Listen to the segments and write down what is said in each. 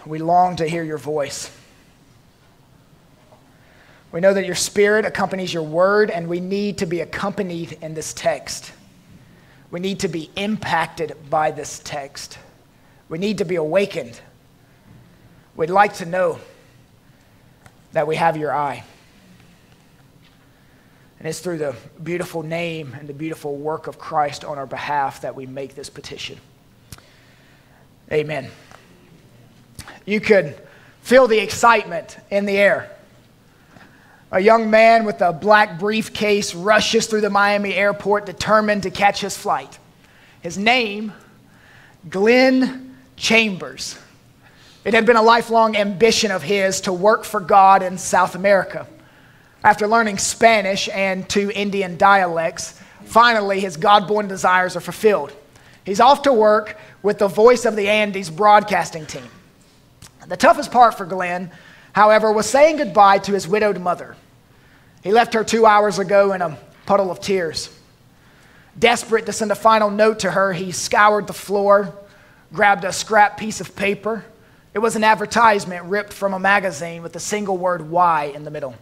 We long to hear your voice. We know that your Spirit accompanies your word, and we need to be accompanied in this text. We need to be impacted by this text. We need to be awakened. We'd like to know that we have your eye. And it's through the beautiful name and the beautiful work of Christ on our behalf that we make this petition. Amen. You could feel the excitement in the air. A young man with a black briefcase rushes through the Miami airport determined to catch his flight. His name, Glenn Chambers. It had been a lifelong ambition of his to work for God in South America. After learning Spanish and 2 Indian dialects, finally his God-born desires are fulfilled. He's off to work with the Voice of the Andes broadcasting team. The toughest part for Glenn, however, was saying goodbye to his widowed mother. He left her 2 hours ago in a puddle of tears. Desperate to send a final note to her, he scoured the floor, grabbed a scrap piece of paper. It was an advertisement ripped from a magazine with the single word "why" in the middle.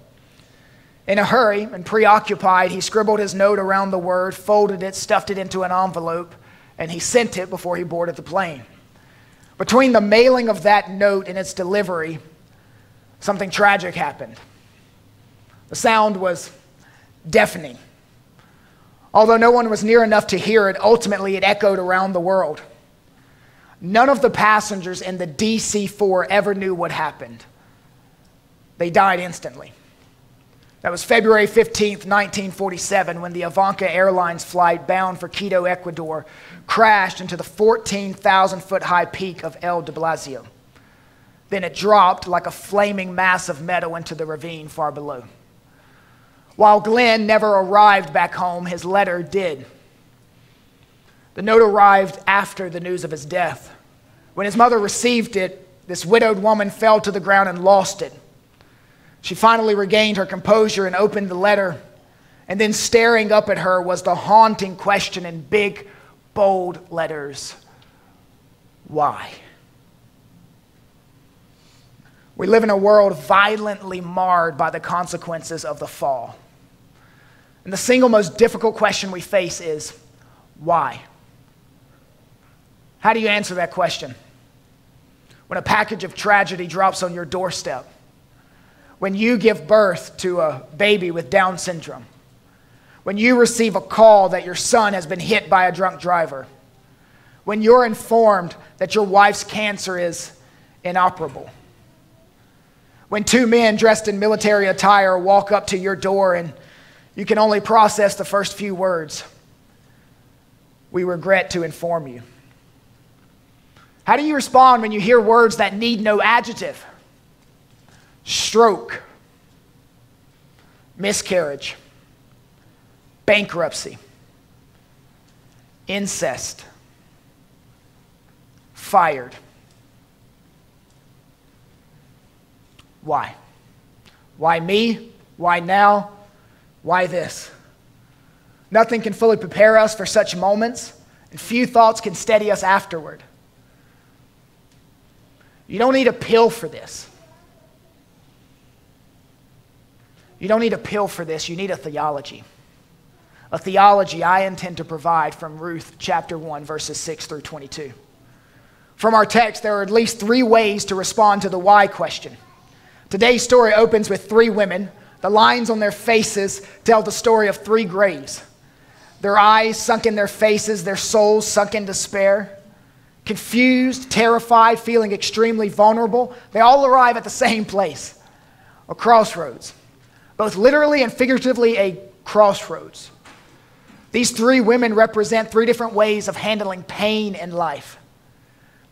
In a hurry and preoccupied, he scribbled his note around the word, folded it, stuffed it into an envelope, and he sent it before he boarded the plane. Between the mailing of that note and its delivery, something tragic happened. The sound was deafening. Although no one was near enough to hear it, ultimately it echoed around the world. None of the passengers in the DC-4 ever knew what happened. They died instantly. That was February 15th, 1947, when the Avianca Airlines flight bound for Quito, Ecuador, crashed into the 14,000-foot high peak of El de Blasio. Then it dropped like a flaming mass of metal into the ravine far below. While Glenn never arrived back home, his letter did. The note arrived after the news of his death. When his mother received it, this widowed woman fell to the ground and lost it. She finally regained her composure and opened the letter, and then staring up at her was the haunting question in big, bold letters: why? We live in a world violently marred by the consequences of the fall. And the single most difficult question we face is, why? How do you answer that question? When a package of tragedy drops on your doorstep, when you give birth to a baby with Down syndrome, when you receive a call that your son has been hit by a drunk driver, when you're informed that your wife's cancer is inoperable, when 2 men dressed in military attire walk up to your door and you can only process the first few words, "We regret to inform you." How do you respond when you hear words that need no adjective? Stroke, miscarriage, bankruptcy, incest, fired. Why? Why me? Why now? Why this? Nothing can fully prepare us for such moments, and few thoughts can steady us afterward. You don't need a pill for this. You don't need a pill for this. You need a theology. A theology I intend to provide from Ruth chapter 1, verses 6 through 22. From our text, there are at least 3 ways to respond to the why question. Today's story opens with 3 women. The lines on their faces tell the story of 3 graves. Their eyes sunk in their faces, their souls sunk in despair. Confused, terrified, feeling extremely vulnerable, they all arrive at the same place, a crossroads. Both literally and figuratively a crossroads. These 3 women represent 3 different ways of handling pain in life.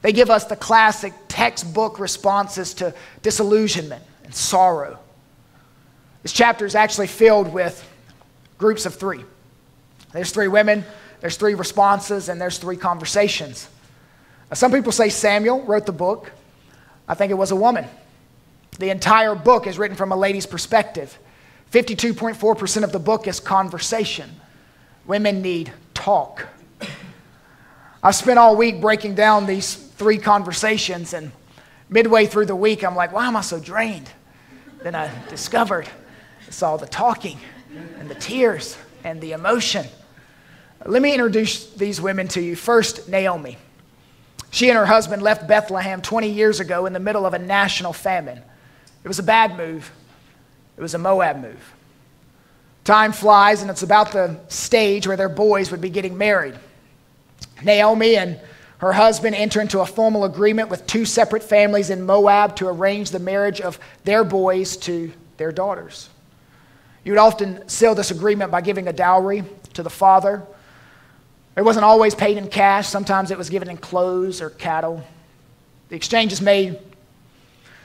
They give us the classic textbook responses to disillusionment and sorrow. This chapter is actually filled with groups of 3. There's 3 women, there's 3 responses, and there's 3 conversations. Now, some people say Samuel wrote the book. I think it was a woman. The entire book is written from a lady's perspective. 52.4% of the book is conversation. Women need talk. I've spent all week breaking down these 3 conversations, and Midway through the week, I'm like, why am I so drained? Then I discovered it's all the talking and the tears and the emotion. Let me introduce these women to you. First, Naomi. She and her husband left Bethlehem 20 years ago in the middle of a national famine. It was a bad move. It was a Moab move. Time flies, and it's about the stage where their boys would be getting married. Naomi and her husband enter into a formal agreement with two separate families in Moab to arrange the marriage of their boys to their daughters. You would often seal this agreement by giving a dowry to the father. It wasn't always paid in cash. Sometimes it was given in clothes or cattle. The exchange is made.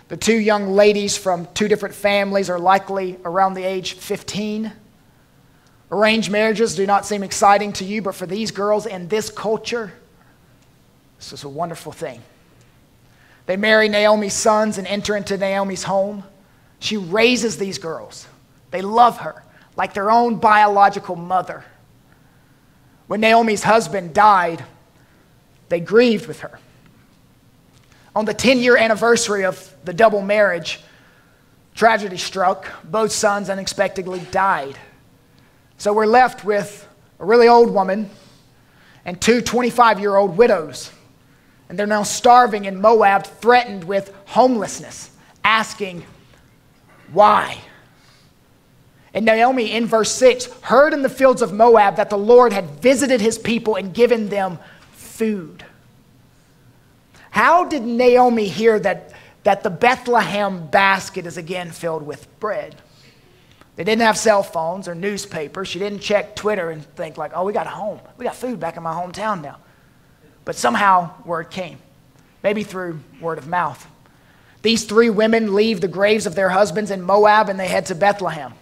The two young ladies from two different families are likely around the age 15. Arranged marriages do not seem exciting to you, but for these girls in this culture, this is a wonderful thing. They marry Naomi's sons and enter into Naomi's home. She raises these girls. They love her like their own biological mother. When Naomi's husband died, they grieved with her. On the 10-year anniversary of the double marriage, tragedy struck. Both sons unexpectedly died. So we're left with a really old woman and two 25-year-old widows. And they're now starving in Moab, threatened with homelessness, asking, why? And Naomi, in verse 6, heard in the fields of Moab that the Lord had visited his people and given them food. How did Naomi hear that the Bethlehem basket is again filled with bread? They didn't have cell phones or newspapers. She didn't check Twitter and think like, oh, we got food back in my hometown now. But somehow word came, maybe through word of mouth. These three women leave the graves of their husbands in Moab and they head to Bethlehem.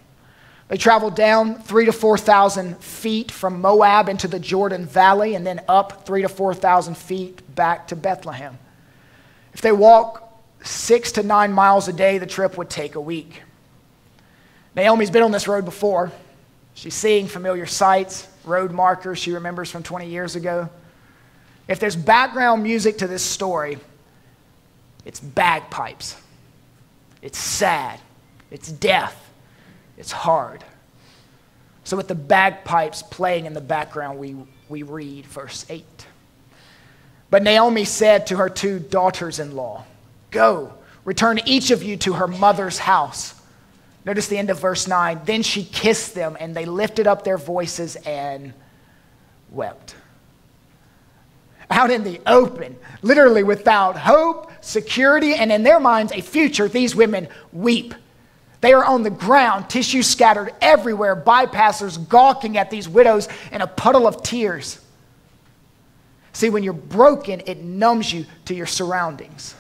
They travel down 3,000 to 4,000 feet from Moab into the Jordan Valley and then up 3,000 to 4,000 feet back to Bethlehem. If they walk 6 to 9 miles a day, the trip would take a week. Naomi's been on this road before. She's seeing familiar sights, road markers she remembers from 20 years ago. If there's background music to this story, it's bagpipes. It's sad. It's death. It's hard. So with the bagpipes playing in the background, we read verse 8. But Naomi said to her two daughters-in-law, go, return each of you to her mother's house. Notice the end of verse 9. Then she kissed them, and they lifted up their voices and wept. Out in the open, literally without hope, security, and in their minds a future, these women weep. They are on the ground, tissue scattered everywhere, bypassers gawking at these widows in a puddle of tears. See, when you're broken, it numbs you to your surroundings.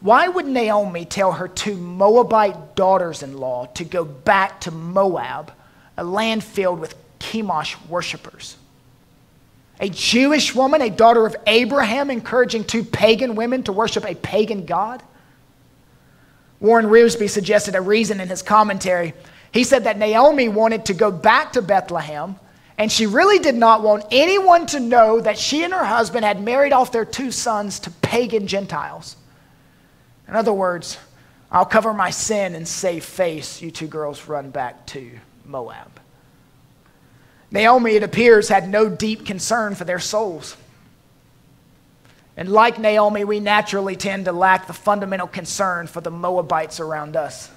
Why would Naomi tell her two Moabite daughters-in-law to go back to Moab, a land filled with Chemosh worshipers? A Jewish woman, a daughter of Abraham, encouraging two pagan women to worship a pagan god? Warren Ruth.b suggested a reason in his commentary. He said that Naomi wanted to go back to Bethlehem, and she really did not want anyone to know that she and her husband had married off their two sons to pagan Gentiles. In other words, I'll cover my sin and save face. You two girls run back to Moab. Naomi, it appears, had no deep concern for their souls. And like Naomi, we naturally tend to lack the fundamental concern for the Moabites around us.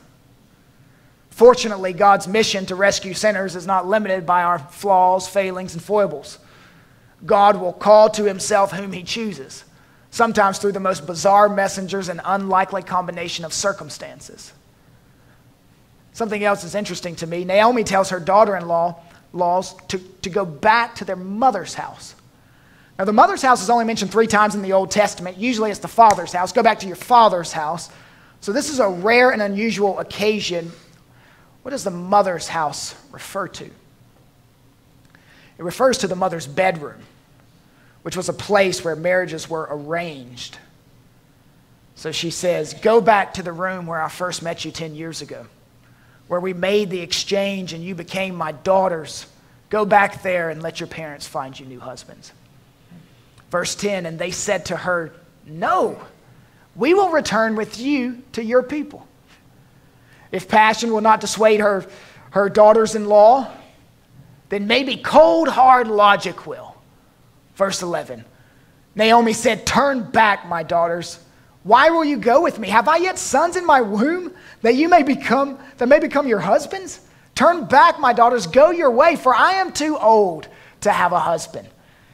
Fortunately, God's mission to rescue sinners is not limited by our flaws, failings, and foibles. God will call to himself whom he chooses, sometimes through the most bizarre messengers and unlikely combination of circumstances. Something else is interesting to me. Naomi tells her daughter-in-laws to go back to their mother's house. Now, the mother's house is only mentioned 3 times in the Old Testament. Usually it's the father's house. Go back to your father's house. So this is a rare and unusual occasion. What does the mother's house refer to? It refers to the mother's bedroom, which was a place where marriages were arranged. So she says, go back to the room where I first met you 10 years ago, where we made the exchange and you became my daughters. Go back there and let your parents find you new husbands. Verse 10, and they said to her No, we will return with you to your people. If passion will not dissuade her daughters-in-law, then maybe cold, hard logic will. Verse 11, Naomi said, turn back, my daughters. Why will you go with me? Have I yet sons in my womb that may become your husbands? Turn back, my daughters, go your way, for I am too old to have a husband.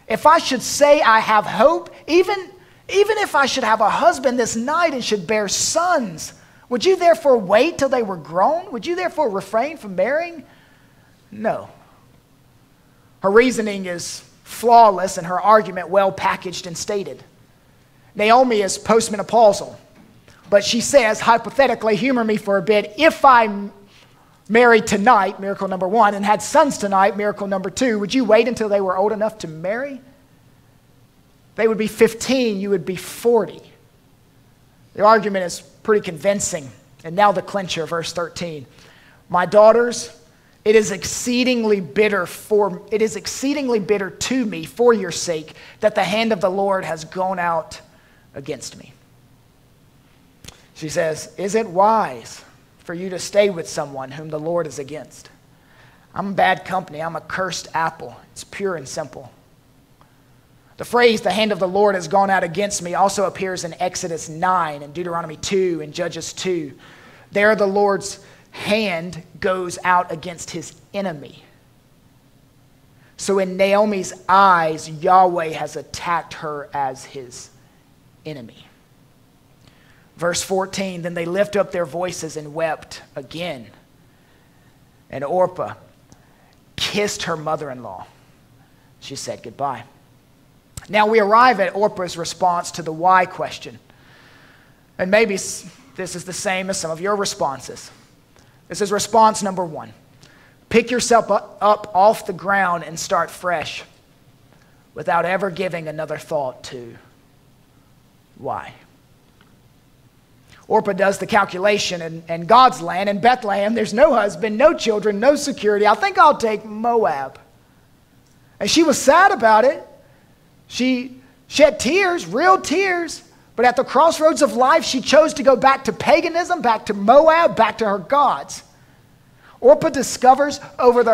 If I should say I have hope, even if I should have a husband this night and should bear sons, would you therefore wait till they were grown? Would you therefore refrain from marrying? No. Her reasoning is flawless and her argument well packaged and stated. Naomi is postmenopausal, but she says, hypothetically, humor me for a bit, if I married tonight, miracle number 1, and had sons tonight, miracle number 2, would you wait until they were old enough to marry? They would be 15, you would be 40. The argument is pretty convincing. And now the clincher, verse 13. My daughters, it is exceedingly bitter to me for your sake that the hand of the Lord has gone out against me. She says, is it wise for you to stay with someone whom the Lord is against? I'm bad company. I'm a cursed apple. It's pure and simple. The phrase, the hand of the Lord has gone out against me, also appears in Exodus 9 and Deuteronomy 2 and Judges 2. There the Lord's hand goes out against his enemy. So in Naomi's eyes, Yahweh has attacked her as his enemy. Verse 14, then they lift up their voices and wept again. And Orpah kissed her mother-in-law. She said goodbye. Now we arrive at Orpah's response to the why question. And maybe this is the same as some of your responses. This is response number 1. Pick yourself up off the ground and start fresh without ever giving another thought to why. Orpah does the calculation, and God's land in Bethlehem, there's no husband, no children, no security. I think I'll take Moab. And she was sad about it. She shed tears, real tears, but at the crossroads of life, she chose to go back to paganism, back to Moab, back to her gods. Orpah disappears over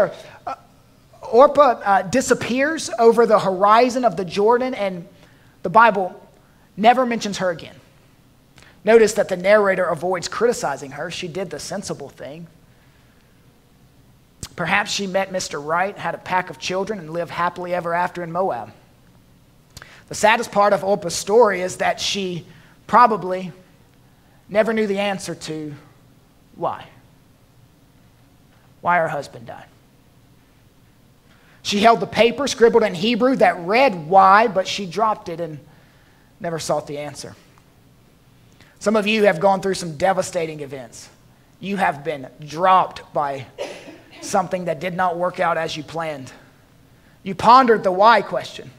the horizon of the Jordan, and the Bible never mentions her again. Notice that the narrator avoids criticizing her. She did the sensible thing. Perhaps she met Mr. Right, had a pack of children, and lived happily ever after in Moab. The saddest part of Orpah's story is that she probably never knew the answer to why. Why her husband died. She held the paper scribbled in Hebrew that read why, but she dropped it and never sought the answer. Some of you have gone through some devastating events. You have been dropped by something that did not work out as you planned. You pondered the why question,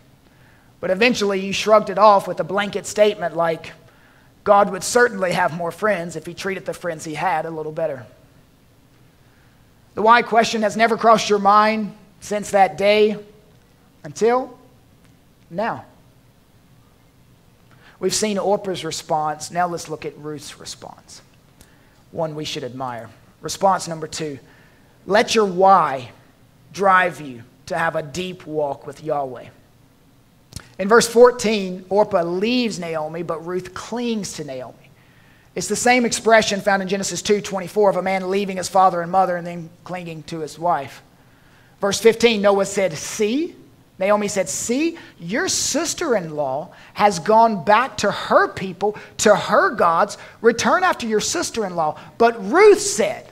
but eventually you shrugged it off with a blanket statement like, God would certainly have more friends if he treated the friends he had a little better. The why question has never crossed your mind since that day until now. We've seen Orpah's response. Now let's look at Ruth's response. One we should admire. Response number 2. Let your why drive you to have a deep walk with Yahweh. In verse 14, Orpah leaves Naomi, but Ruth clings to Naomi. It's the same expression found in Genesis 2:24 of a man leaving his father and mother and then clinging to his wife. Verse 15, Noah said, see, Naomi said, see, your sister-in-law has gone back to her people, to her gods. Return after your sister-in-law. But Ruth said,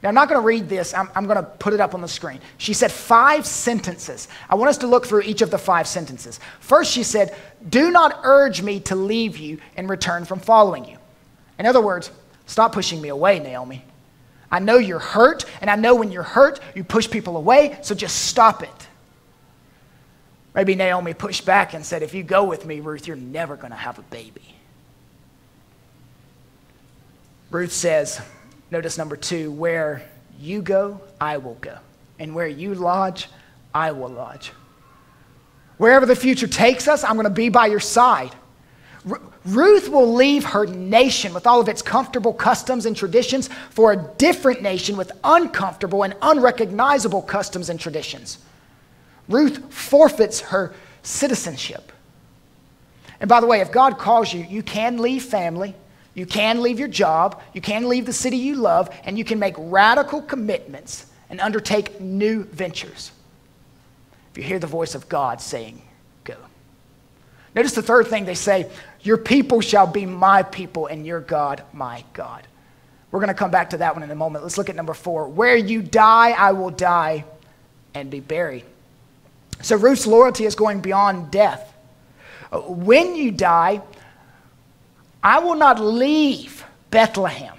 now I'm not going to read this. I'm going to put it up on the screen. She said 5 sentences. I want us to look through each of the 5 sentences. First, she said, do not urge me to leave you and return from following you. In other words, stop pushing me away, Naomi. I know you're hurt, and I know when you're hurt, you push people away, so just stop it. Maybe Naomi pushed back and said, if you go with me, Ruth, you're never going to have a baby. Ruth says, notice number 2, where you go, I will go. And where you lodge, I will lodge. Wherever the future takes us, I'm going to be by your side. Ruth will leave her nation with all of its comfortable customs and traditions for a different nation with uncomfortable and unrecognizable customs and traditions. Ruth forfeits her citizenship. And by the way, if God calls you, you can leave family, you can leave your job, you can leave the city you love, and you can make radical commitments and undertake new ventures. If you hear the voice of God saying, go. Notice the third thing they say, your people shall be my people and your God, my God. We're going to come back to that one in a moment. Let's look at number 4. Where you die, I will die and be buried. So Ruth's loyalty is going beyond death. When you die, I will not leave Bethlehem.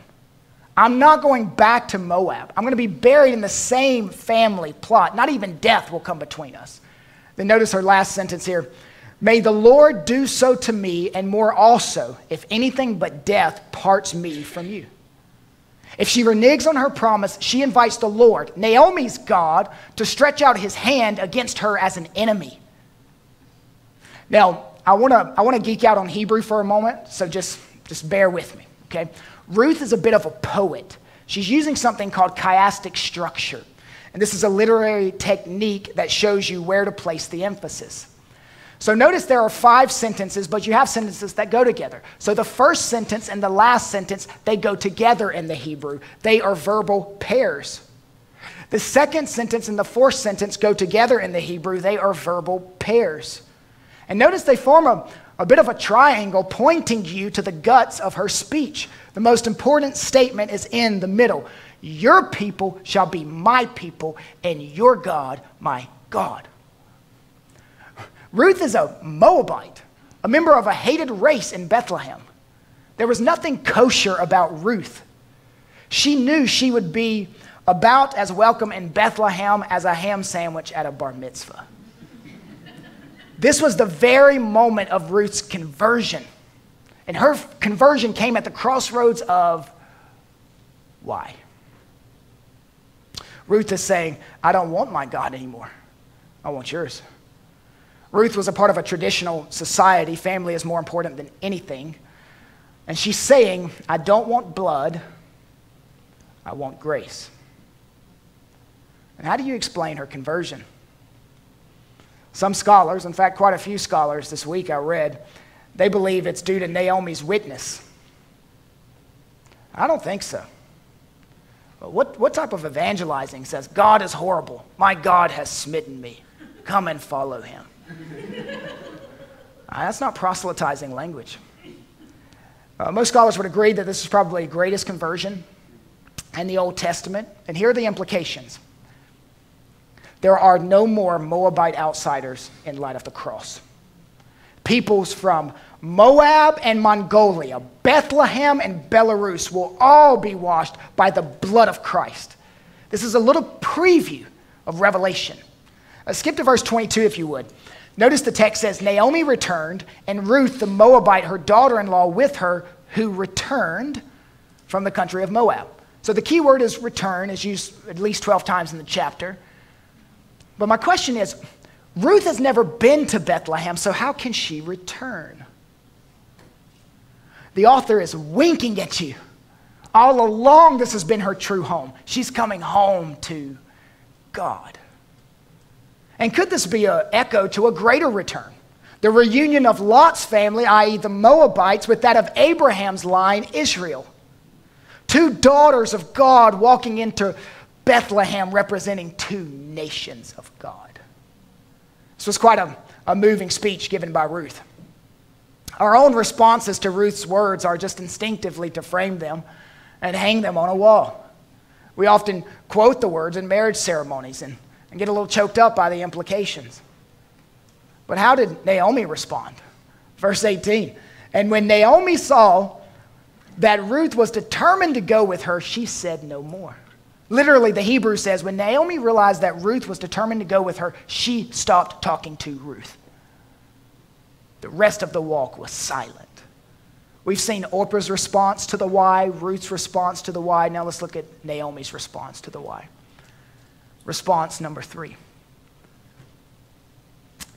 I'm not going back to Moab. I'm going to be buried in the same family plot. Not even death will come between us. Then notice her last sentence here. May the Lord do so to me and more also, if anything but death parts me from you. If she reneges on her promise, she invites the Lord, Naomi's God, to stretch out his hand against her as an enemy. Now, I want to geek out on Hebrew for a moment, so just bear with me, okay? Ruth is a bit of a poet. She's using something called chiastic structure. And this is a literary technique that shows you where to place the emphasis. So notice there are 5 sentences, but you have sentences that go together. So the first sentence and the last sentence, they go together in the Hebrew. They are verbal pairs. The second sentence and the fourth sentence go together in the Hebrew. They are verbal pairs. And notice they form a bit of a triangle pointing you to the guts of her speech. The most important statement is in the middle. Your people shall be my people, and your God, my God. Ruth is a Moabite, a member of a hated race in Bethlehem. There was nothing kosher about Ruth. She knew she would be about as welcome in Bethlehem as a ham sandwich at a bar mitzvah. This was the very moment of Ruth's conversion. And her conversion came at the crossroads of why? Ruth is saying, I don't want my God anymore. I want yours. Ruth was a part of a traditional society. Family is more important than anything. And she's saying, I don't want blood. I want grace. And how do you explain her conversion? Some scholars, in fact, quite a few scholars this week I read, they believe it's due to Naomi's witness. I don't think so. But what type of evangelizing says, God is horrible, my God has smitten me, come and follow him? That's not proselytizing language. Most scholars would agree that this is probably the greatest conversion in the Old Testament, and here are the implications. There are no more Moabite outsiders in light of the cross. Peoples from Moab and Mongolia, Bethlehem and Belarus will all be washed by the blood of Christ. This is a little preview of Revelation. Skip to verse 22 if you would. Notice the text says, Naomi returned, and Ruth the Moabite, her daughter-in-law, with her, who returned from the country of Moab. So the key word is return, is used at least 12 times in the chapter. But my question is, Ruth has never been to Bethlehem, so how can she return? The author is winking at you. All along, this has been her true home. She's coming home to God. And could this be an echo to a greater return? The reunion of Lot's family, i.e. the Moabites, with that of Abraham's line, Israel. 2 daughters of God walking into Bethlehem representing 2 nations of God. This was quite a moving speech given by Ruth. Our own responses to Ruth's words are just instinctively to frame them and hang them on a wall. We often quote the words in marriage ceremonies and get a little choked up by the implications. But how did Naomi respond? Verse 18, and when Naomi saw that Ruth was determined to go with her, she said no more. Literally, the Hebrew says, when Naomi realized that Ruth was determined to go with her, she stopped talking to Ruth. The rest of the walk was silent. We've seen Orpah's response to the why, Ruth's response to the why. Now let's look at Naomi's response to the why. Response number 3.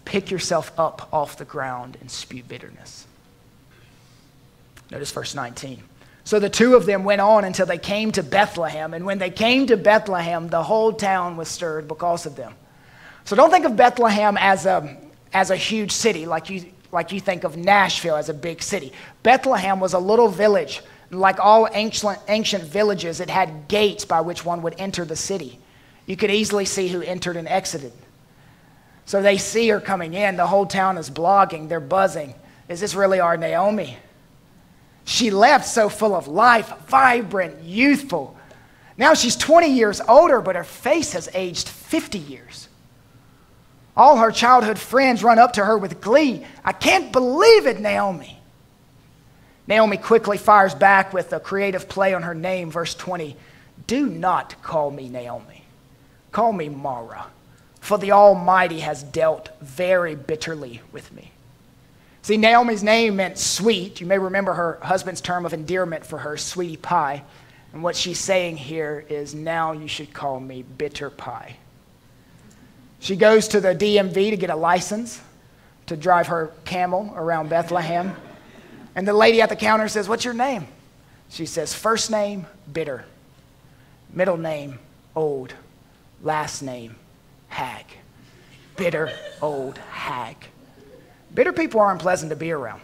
Pick yourself up off the ground and spew bitterness. Notice verse 19. So the two of them went on until they came to Bethlehem. And when they came to Bethlehem, the whole town was stirred because of them. So don't think of Bethlehem as a huge city like you think of Nashville as a big city. Bethlehem was a little village. Like all ancient villages, it had gates by which one would enter the city. You could easily see who entered and exited. So they see her coming in. The whole town is blogging. They're buzzing. Is this really our Naomi? She left so full of life, vibrant, youthful. Now she's 20 years older, but her face has aged 50 years. All her childhood friends run up to her with glee. I can't believe it, Naomi. Naomi quickly fires back with a creative play on her name, verse 20. Do not call me Naomi. Call me Mara, for the Almighty has dealt very bitterly with me. See, Naomi's name meant sweet. You may remember her husband's term of endearment for her, sweetie pie. And what she's saying here is, now you should call me bitter pie. She goes to the DMV to get a license to drive her camel around Bethlehem. And the lady at the counter says, what's your name? She says, first name, bitter. Middle name, old. Last name, hag. Bitter, old hag. Bitter people aren't pleasant to be around.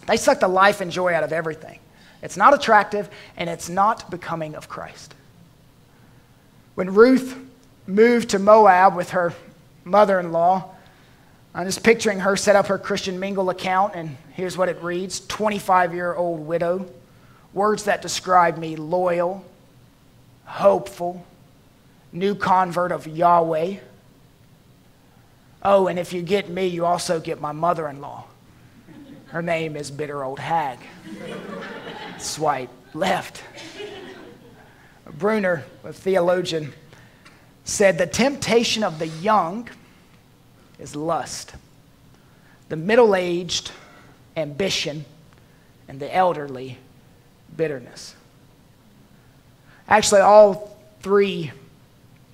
They suck the life and joy out of everything. It's not attractive, and it's not becoming of Christ. When Ruth moved to Moab with her mother-in-law, I'm just picturing her set up her Christian Mingle account, and here's what it reads. 25-year-old widow. Words that describe me: loyal, hopeful, new convert of Yahweh. Oh, and if you get me, you also get my mother-in-law. Her name is bitter old hag. Swipe left. Bruner, a theologian, said the temptation of the young is lust, the middle-aged ambition, and the elderly bitterness. Actually, all three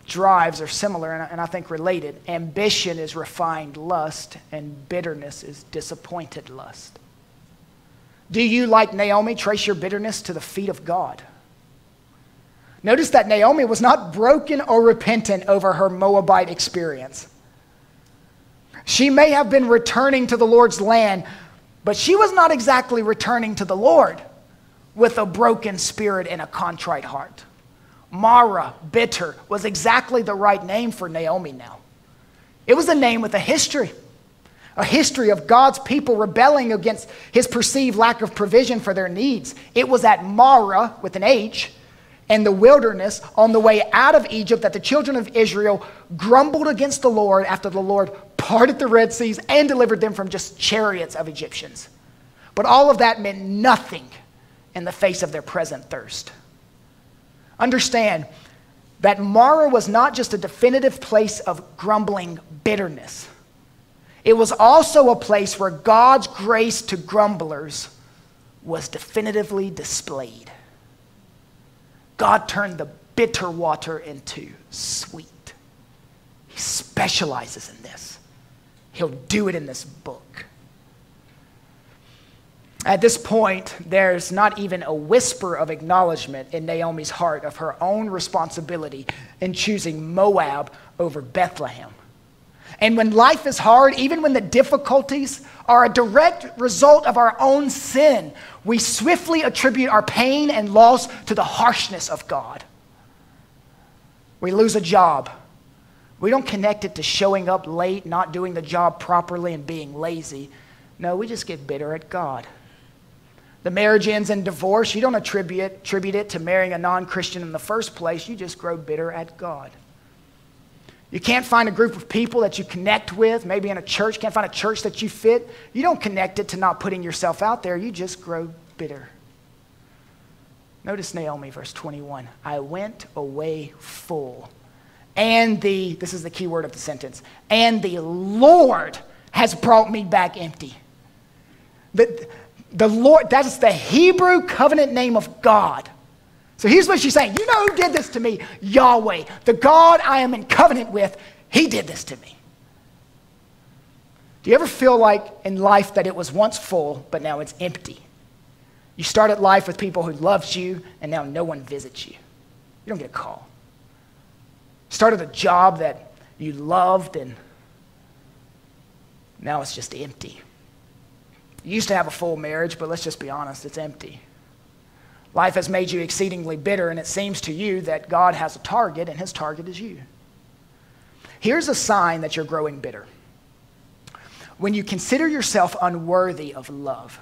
drives are similar and I think related. Ambition is refined lust, and bitterness is disappointed lust. Do you, like Naomi, trace your bitterness to the feet of God? Notice that Naomi was not broken or repentant over her Moabite experience. She may have been returning to the Lord's land, but she was not exactly returning to the Lord with a broken spirit and a contrite heart. Mara, bitter, was exactly the right name for Naomi now. It was a name with a history of God's people rebelling against his perceived lack of provision for their needs. It was at Mara, with an H, and the wilderness on the way out of Egypt that the children of Israel grumbled against the Lord after the Lord parted the Red Seas and delivered them from just chariots of Egyptians. But all of that meant nothing in the face of their present thirst. Understand that Mara was not just a definitive place of grumbling bitterness. It was also a place where God's grace to grumblers was definitively displayed. God turned the bitter water into sweet. He specializes in this. He'll do it in this book. At this point, there's not even a whisper of acknowledgement in Naomi's heart of her own responsibility in choosing Moab over Bethlehem. And when life is hard, even when the difficulties are a direct result of our own sin, we swiftly attribute our pain and loss to the harshness of God. We lose a job. We don't connect it to showing up late, not doing the job properly, and being lazy. No, we just get bitter at God. The marriage ends in divorce. You don't attribute it to marrying a non-Christian in the first place. You just grow bitter at God. You can't find a group of people that you connect with, maybe in a church, can't find a church that you fit. You don't connect it to not putting yourself out there. You just grow bitter. Notice Naomi, verse 21. I went away full. And this is the key word of the sentence, and the Lord has brought me back empty. The Lord, that is the Hebrew covenant name of God. So here's what she's saying. You know who did this to me? Yahweh, the God I am in covenant with, he did this to me. Do you ever feel like in life that it was once full, but now it's empty? You started life with people who loved you, and now no one visits you. You don't get a call. You started a job that you loved, and now it's just empty. You used to have a full marriage, but let's just be honest, it's empty. Life has made you exceedingly bitter, and it seems to you that God has a target, and his target is you. Here's a sign that you're growing bitter. When you consider yourself unworthy of love.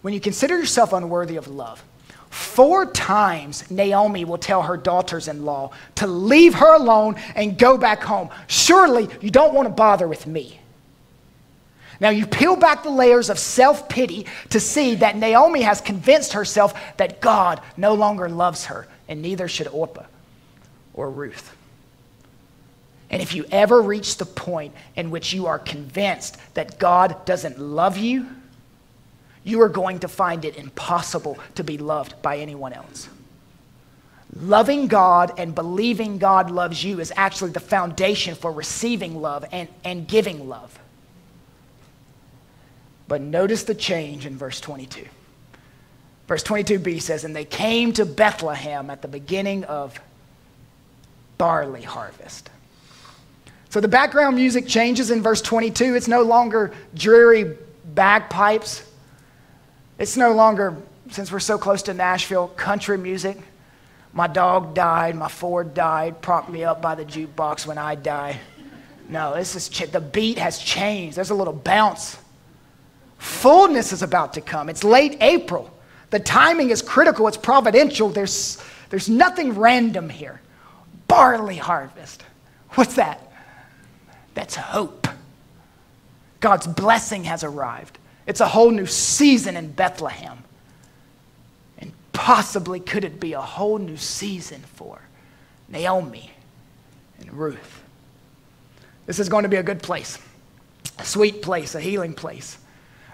When you consider yourself unworthy of love, 4 times Naomi will tell her daughters-in-law to leave her alone and go back home. Surely you don't want to bother with me. Now you peel back the layers of self-pity to see that Naomi has convinced herself that God no longer loves her, and neither should Orpah or Ruth. And if you ever reach the point in which you are convinced that God doesn't love you, you are going to find it impossible to be loved by anyone else. Loving God and believing God loves you is actually the foundation for receiving love and giving love. But notice the change in verse 22. Verse 22b says, and they came to Bethlehem at the beginning of barley harvest. So the background music changes in verse 22. It's no longer dreary bagpipes. It's no longer, since we're so close to Nashville, country music. My dog died, my Ford died, prop me up by the jukebox when I die. No, the beat has changed. There's a little bounce. Fullness is about to come. It's late April. The timing is critical. It's providential. There's nothing random here. Barley harvest. What's that? That's hope. God's blessing has arrived. It's a whole new season in Bethlehem. And possibly could it be a whole new season for Naomi and Ruth. This is going to be a good place, a sweet place, a healing place.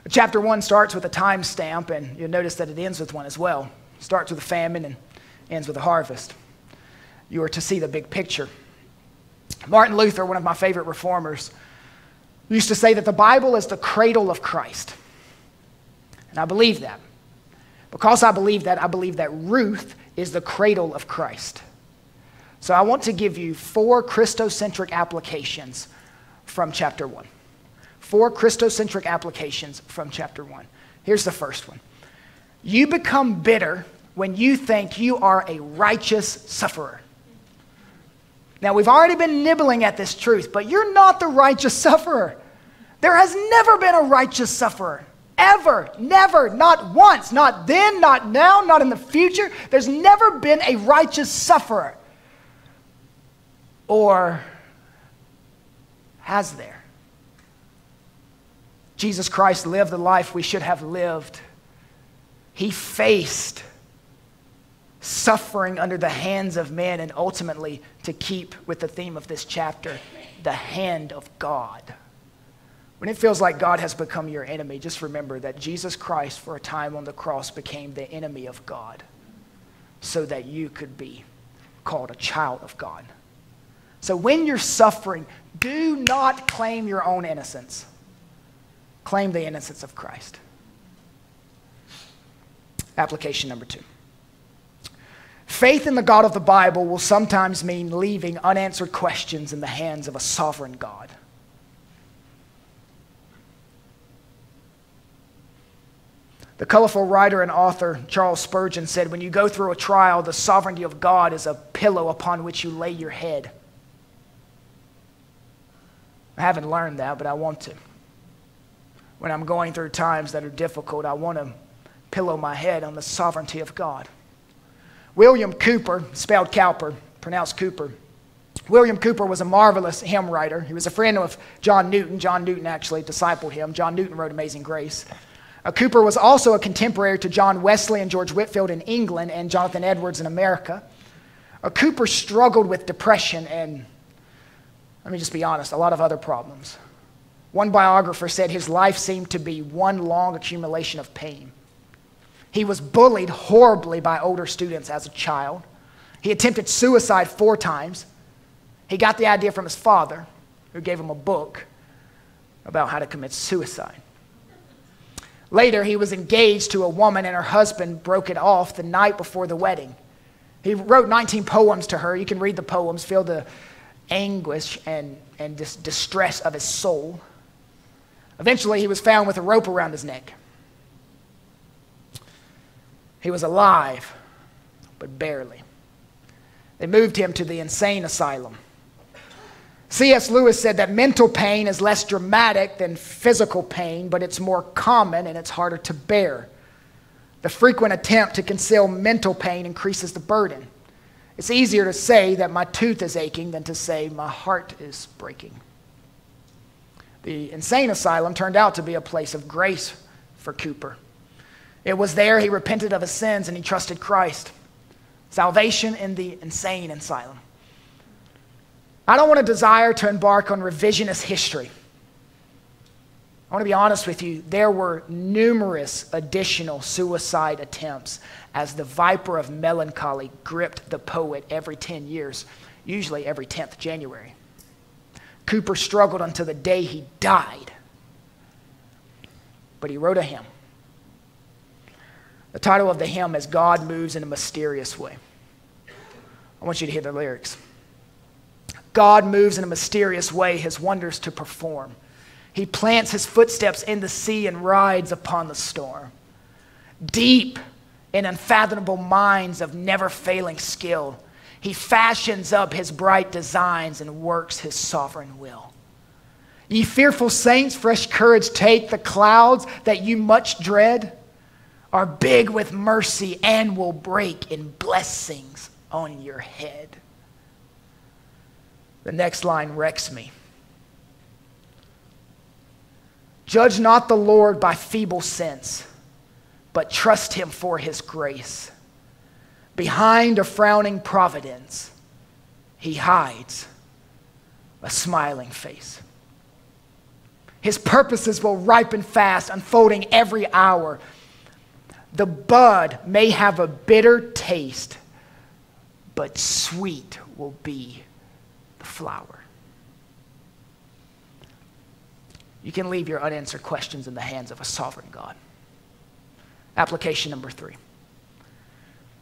Chapter 1 starts with a time stamp, and you'll notice that it ends with one as well. It starts with a famine and ends with a harvest. You are to see the big picture. Martin Luther, one of my favorite reformers, used to say that the Bible is the cradle of Christ. And I believe that. Because I believe that Ruth is the cradle of Christ. So I want to give you 4 Christocentric applications from chapter 1. 4 Christocentric applications from chapter 1. Here's the first one. You become bitter when you think you are a righteous sufferer. Now, we've already been nibbling at this truth, but you're not the righteous sufferer. There has never been a righteous sufferer. Ever. Never. Not once. Not then. Not now. Not in the future. There's never been a righteous sufferer. Or has there? Jesus Christ lived the life we should have lived. He faced suffering under the hands of men, and ultimately, to keep with the theme of this chapter, the hand of God. When it feels like God has become your enemy, just remember that Jesus Christ, for a time on the cross, became the enemy of God so that you could be called a child of God. So when you're suffering, do not claim your own innocence. Claim the innocence of Christ. Application number 2. Faith in the God of the Bible will sometimes mean leaving unanswered questions in the hands of a sovereign God. The colorful writer and author Charles Spurgeon said, when you go through a trial, the sovereignty of God is a pillow upon which you lay your head. I haven't learned that, but I want to. When I'm going through times that are difficult, I want to pillow my head on the sovereignty of God. William Cowper, spelled Cowper, pronounced Cooper. William Cowper was a marvelous hymn writer. He was a friend of John Newton. John Newton actually discipled him. John Newton wrote Amazing Grace. Cowper was also a contemporary to John Wesley and George Whitefield in England and Jonathan Edwards in America. Cowper struggled with depression and, let me just be honest, a lot of other problems. One biographer said his life seemed to be one long accumulation of pain. He was bullied horribly by older students as a child. He attempted suicide 4 times. He got the idea from his father, who gave him a book about how to commit suicide. Later, he was engaged to a woman and her husband broke it off the night before the wedding. He wrote 19 poems to her. You can read the poems, feel the anguish and distress of his soul. Eventually, he was found with a rope around his neck. He was alive, but barely. They moved him to the insane asylum. C.S. Lewis said that mental pain is less dramatic than physical pain, but it's more common and it's harder to bear. The frequent attempt to conceal mental pain increases the burden. It's easier to say that my tooth is aching than to say my heart is breaking. The insane asylum turned out to be a place of grace for Cooper. It was there he repented of his sins and he trusted Christ. Salvation in the insane asylum. I don't want to desire to embark on revisionist history. I want to be honest with you. There were numerous additional suicide attempts as the viper of melancholy gripped the poet every 10 years, usually every 10th January. Cooper struggled until the day he died. But he wrote a hymn. The title of the hymn is God Moves in a Mysterious Way. I want you to hear the lyrics. God moves in a mysterious way, his wonders to perform. He plants his footsteps in the sea and rides upon the storm. Deep in unfathomable minds of never-failing skill, he fashions up his bright designs and works his sovereign will. Ye fearful saints, fresh courage take. The clouds that you much dread are big with mercy and will break in blessings on your head. The next line wrecks me. Judge not the Lord by feeble sense, but trust him for his grace. Behind a frowning providence, he hides a smiling face. His purposes will ripen fast, unfolding every hour. The bud may have a bitter taste, but sweet will be the flower. You can leave your unanswered questions in the hands of a sovereign God. Application number 3.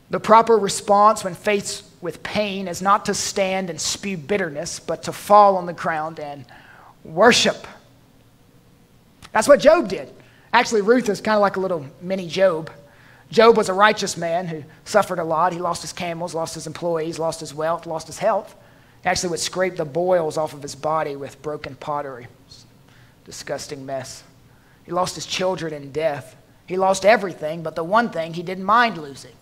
The proper response when faced with pain is not to stand and spew bitterness, but to fall on the ground and worship. That's what Job did. Actually, Ruth is kind of like a little mini Job. Job was a righteous man who suffered a lot. He lost his camels, lost his employees, lost his wealth, lost his health. He actually would scrape the boils off of his body with broken pottery. Disgusting mess. He lost his children in death. He lost everything, but the one thing he didn't mind losing,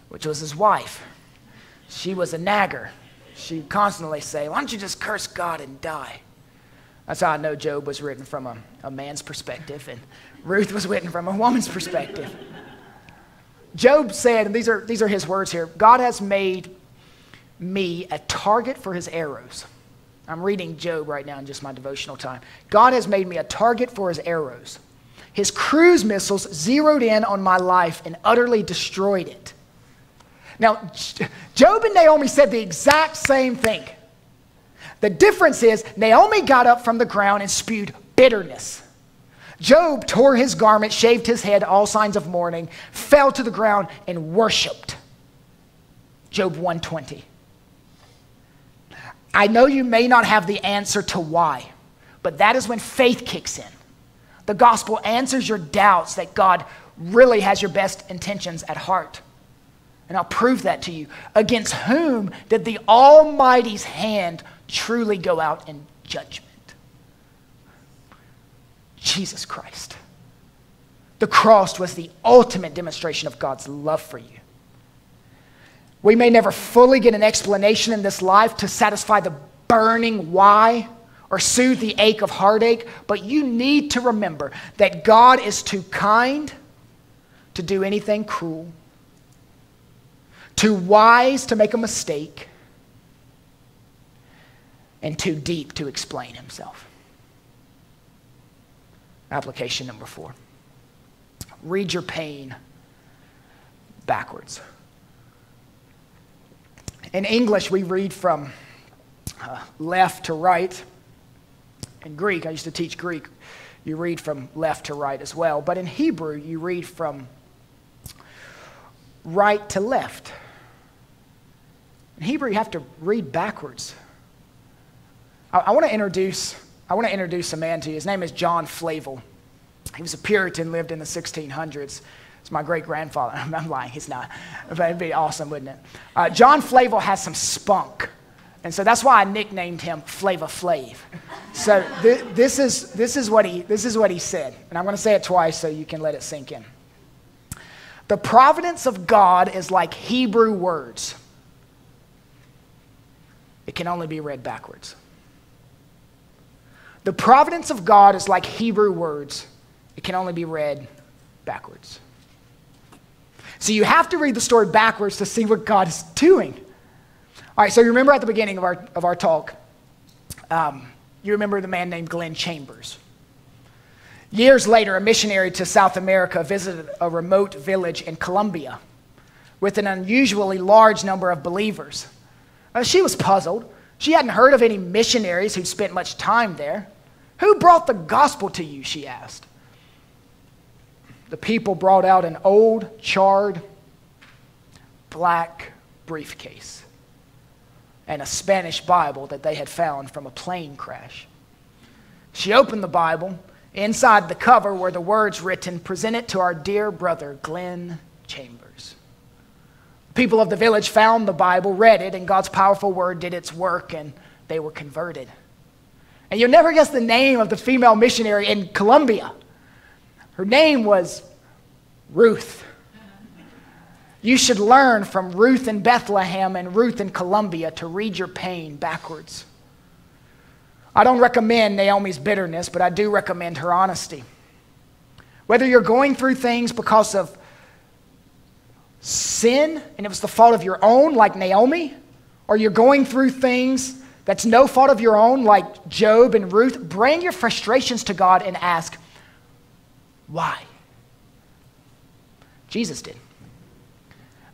which was his wife. She was a nagger. She would constantly say, why don't you just curse God and die? That's how I know Job was written from a man's perspective, and Ruth was written from a woman's perspective. Job said, and these are his words here, God has made me a target for his arrows. I'm reading Job right now in just my devotional time. God has made me a target for his arrows. His cruise missiles zeroed in on my life and utterly destroyed it. Now, Job and Naomi said the exact same thing. The difference is Naomi got up from the ground and spewed bitterness. Job tore his garment, shaved his head, all signs of mourning, fell to the ground and worshiped. Job 1:20. I know you may not have the answer to why, but that is when faith kicks in. The gospel answers your doubts that God really has your best intentions at heart. And I'll prove that to you. Against whom did the Almighty's hand truly go out in judgment? Jesus Christ. The cross was the ultimate demonstration of God's love for you. We may never fully get an explanation in this life to satisfy the burning why or soothe the ache of heartache, but you need to remember that God is too kind to do anything cruel, too wise to make a mistake, and too deep to explain himself. Application number 4. Read your pain backwards. In English, we read from left to right. In Greek, I used to teach Greek. you read from left to right as well. But in Hebrew, you read from right to left. In Hebrew, you have to read backwards. I want to introduce a man to you. His name is John Flavel. He was a Puritan, lived in the 1600s. It's my great-grandfather. I'm lying, he's not. But it'd be awesome, wouldn't it? John Flavel has some spunk. And so that's why I nicknamed him Flava Flav. So this is what he said. And I'm going to say it twice so you can let it sink in. The providence of God is like Hebrew words. It can only be read backwards. The providence of God is like Hebrew words. It can only be read backwards. So you have to read the story backwards to see what God is doing. All right, so you remember at the beginning of our talk, you remember the man named Glenn Chambers. Years later, a missionary to South America visited a remote village in Colombia with an unusually large number of believers. She was puzzled. She hadn't heard of any missionaries who'd spent much time there. Who brought the gospel to you, she asked. The people brought out an old, charred, black briefcase and a Spanish Bible that they had found from a plane crash. She opened the Bible. Inside the cover were the words written, "Present it to our dear brother, Glenn Chambers." People of the village found the Bible, read it, and God's powerful word did its work, and they were converted. And you'll never guess the name of the female missionary in Colombia. Her name was Ruth. You should learn from Ruth in Bethlehem and Ruth in Colombia to read your pain backwards. I don't recommend Naomi's bitterness, but I do recommend her honesty. Whether you're going through things because of sin and it was the fault of your own, like Naomi, or you're going through things that's no fault of your own, like Job and Ruth, bring your frustrations to God and ask, why? Jesus did.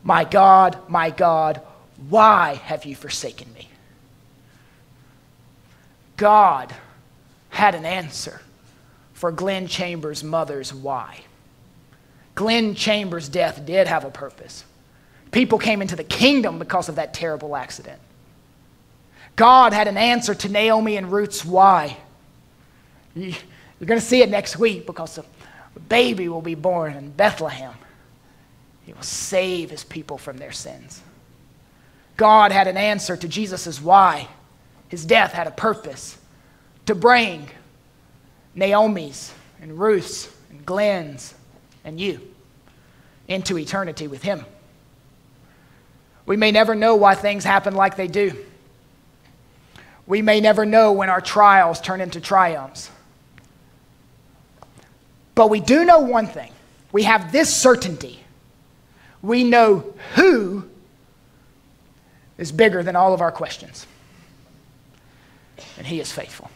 My God, why have you forsaken me? God had an answer for Glenn Chambers' mother's why. Glenn Chambers' death did have a purpose. People came into the kingdom because of that terrible accident. God had an answer to Naomi and Ruth's why. You're going to see it next week because a baby will be born in Bethlehem. He will save his people from their sins. God had an answer to Jesus' why. His death had a purpose to bring Naomi's and Ruth's and Glenn's and you into eternity with him. We may never know why things happen like they do. We may never know when our trials turn into triumphs. But we do know one thing. We have this certainty. We know who is bigger than all of our questions. And he is faithful.